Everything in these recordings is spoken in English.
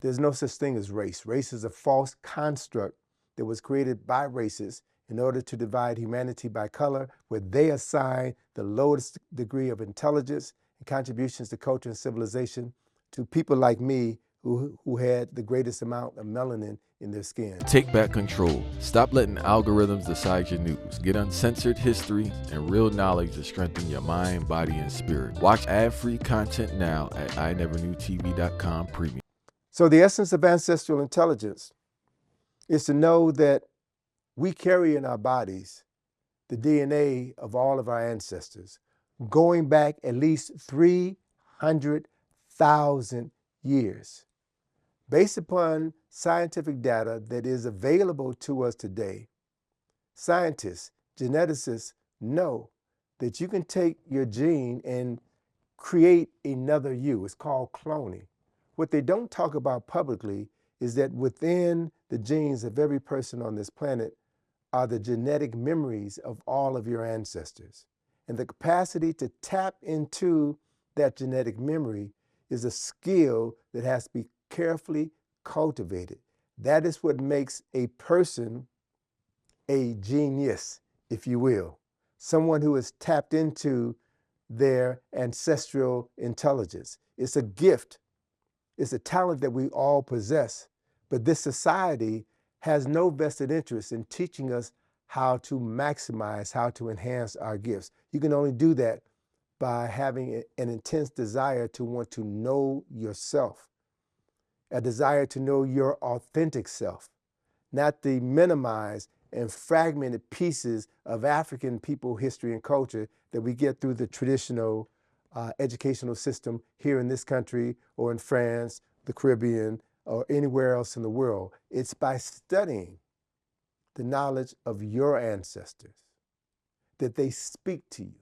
There's no such thing as race. Race is a false construct that was created by racists in order to divide humanity by color, where they assign the lowest degree of intelligence and contributions to culture and civilization to people like me who had the greatest amount of melanin in their skin. Take back control. Stop letting algorithms decide your news. Get uncensored history and real knowledge to strengthen your mind, body, and spirit. Watch ad-free content now at ineverknewtv.com premium. So the essence of ancestral intelligence is to know that we carry in our bodies the DNA of all of our ancestors, going back at least 300,000 years. Based upon scientific data that is available to us today, scientists, geneticists know that you can take your gene and create another you. It's called cloning. What they don't talk about publicly is that within the genes of every person on this planet are the genetic memories of all of your ancestors. And the capacity to tap into that genetic memory is a skill that has to be carefully cultivated. That is what makes a person a genius, if you will. Someone who has tapped into their ancestral intelligence. It's a gift. It's a talent that we all possess. But this society has no vested interest in teaching us how to maximize, how to enhance our gifts. You can only do that by having an intense desire to want to know yourself, a desire to know your authentic self, not the minimized and fragmented pieces of African people, history, and culture that we get through the traditional educational system here in this country or in France, the Caribbean, or anywhere else in the world. It's by studying the knowledge of your ancestors that they speak to you.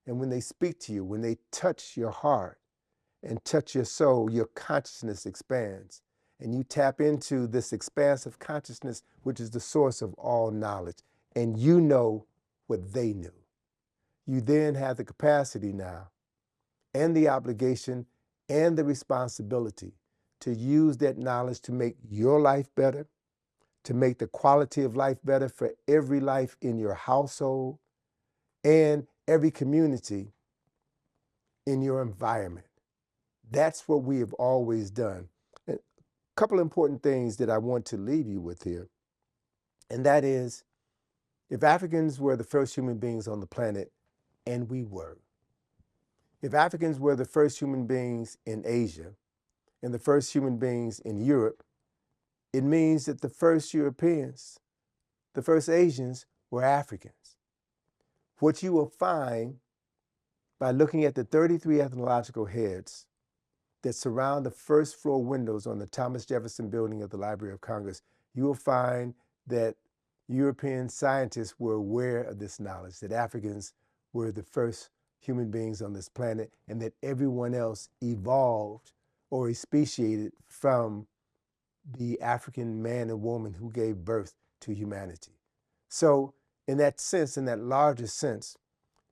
And when they speak to you, when they touch your heart and touch your soul, your consciousness expands. And you tap into this expansive consciousness, which is the source of all knowledge. And you know what they knew. You then have the capacity now and the obligation and the responsibility to use that knowledge to make your life better, to make the quality of life better for every life in your household and every community in your environment. That's what we have always done. And a couple of important things that I want to leave you with here, and that is, if Africans were the first human beings on the planet, and we were, if Africans were the first human beings in Asia and the first human beings in Europe, it means that the first Europeans, the first Asians, were Africans. What you will find by looking at the 33 ethnological heads that surround the first floor windows on the Thomas Jefferson building of the Library of Congress, you will find that European scientists were aware of this knowledge, that Africans were the first human beings on this planet, and that everyone else evolved or speciated from the African man and woman who gave birth to humanity. So in that sense, in that larger sense,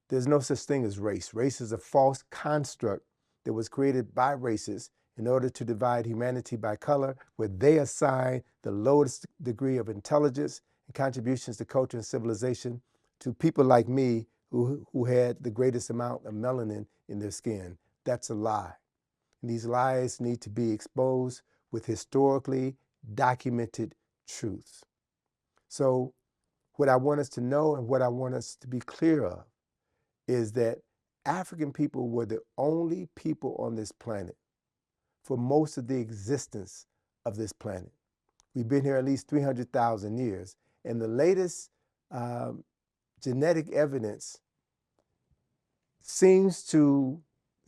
there's no such thing as race. Race is a false construct that was created by racists in order to divide humanity by color, where they assign the lowest degree of intelligence and contributions to culture and civilization to people like me who had the greatest amount of melanin in their skin. That's a lie. And these lies need to be exposed with historically documented truths. So what I want us to know and what I want us to be clear of is that African people were the only people on this planet for most of the existence of this planet. We've been here at least 300,000 years, and the latest genetic evidence seems to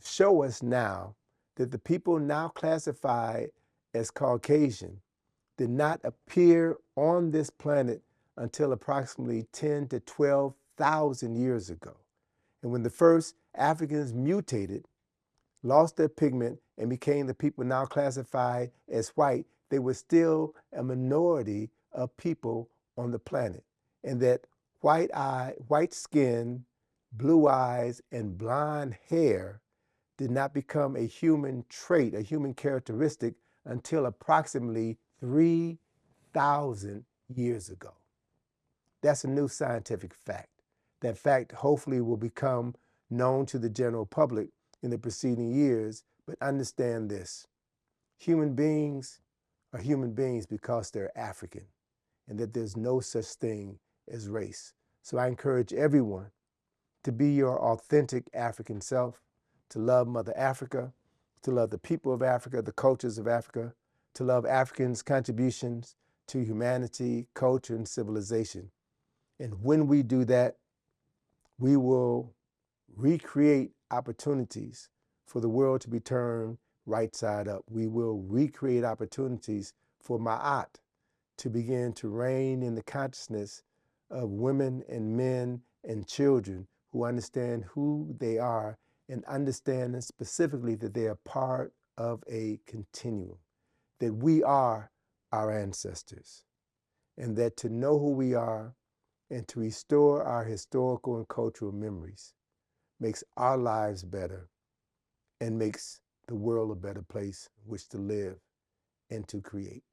show us now that the people now classified as Caucasian did not appear on this planet until approximately 10 to 12,000 years ago. And when the first Africans mutated, lost their pigment, and became the people now classified as white, they were still a minority of people on the planet. And that white skin, blue eyes, and blonde hair did not become a human trait, a human characteristic, until approximately 3,000 years ago. That's a new scientific fact. That fact hopefully will become known to the general public in the preceding years, but understand this. Human beings are human beings because they're African, and that there's no such thing as race. So I encourage everyone to be your authentic African self, to love Mother Africa, to love the people of Africa, the cultures of Africa, to love Africans' contributions to humanity, culture, and civilization. And when we do that, we will recreate opportunities for the world to be turned right side up. We will recreate opportunities for Ma'at to begin to reign in the consciousness of women and men and children who understand who they are and understand specifically that they are part of a continuum, that we are our ancestors, and that to know who we are and to restore our historical and cultural memories makes our lives better and makes the world a better place in which to live and to create.